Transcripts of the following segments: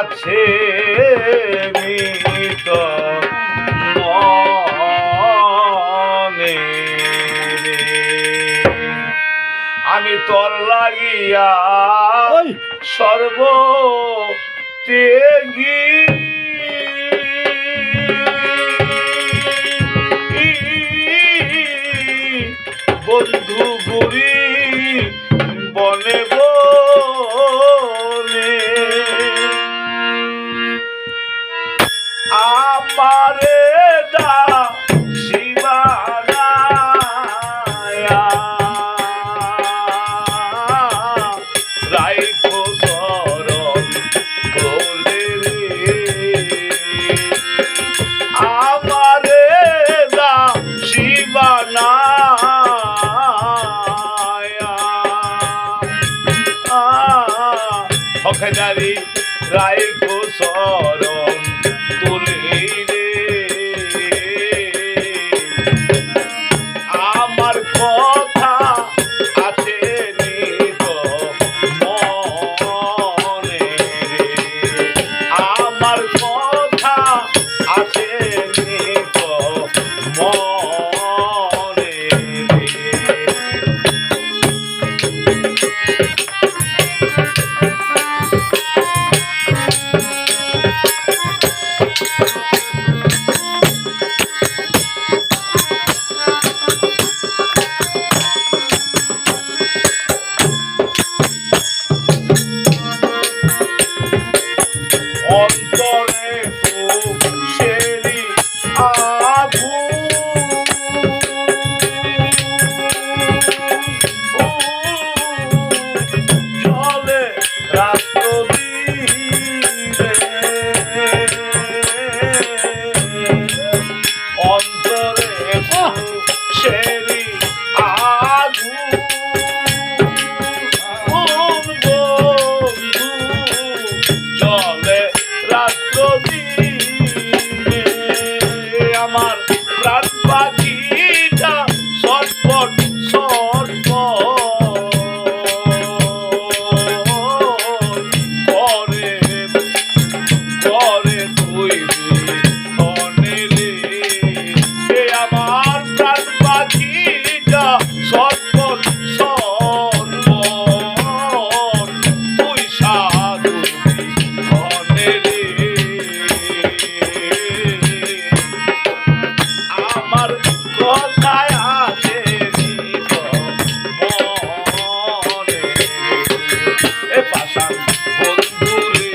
আছে নিত মনে রে। আমি তোর লাগিয়া সর্ব ত্যাগী বন্ধু গুরি বনে বনে আমারে দা শিবানা রাইখো শরণ বলে রে আমারে দা শিবানা হখদারি রাইখো শরণ তুলে রে আমার কথা আছে নিত মনে রে আমার কথা আছে নিত মনে রে। অন্তরে সেরি জলে রাত্র দিনে অন্তরে সেরি বন্ধু জলে রাত্র দিনে আমার প্রাণ পাখিটা ছটফট ছটফট করে করে তুই মনে রে আমার প্রাণ পাখিটা ছটফট ছটফট তুই সাধু মনে রে আমার কথায় আছে নিত মনে এ পাশান বন্ধু রে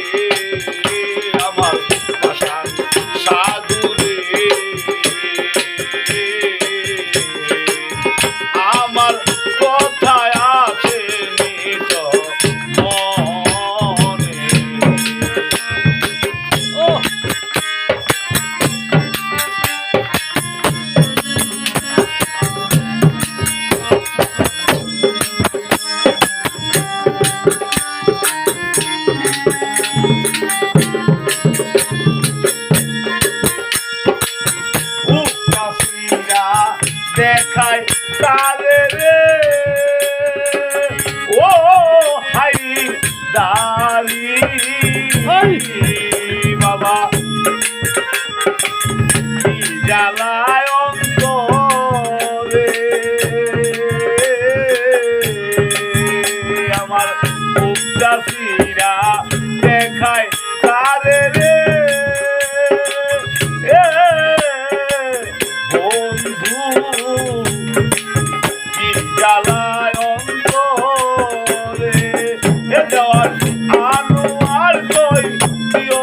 আমার পাশান সাধু রে আমার কথায় আছে নিত মনে। দেখায় কারে রে ও হাই দারি বাবা কি জ্বালায় অন্তরে আমার উদাসীরা দেখায় কারে রে বন্ধু কি জ্বালায় অন্তরে এ দেওয়ার আনো আর কই প্রিয়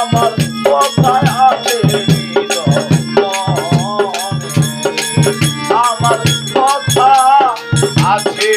আমার কথায় আছে হৃদয় মনে। আমার কথা আছে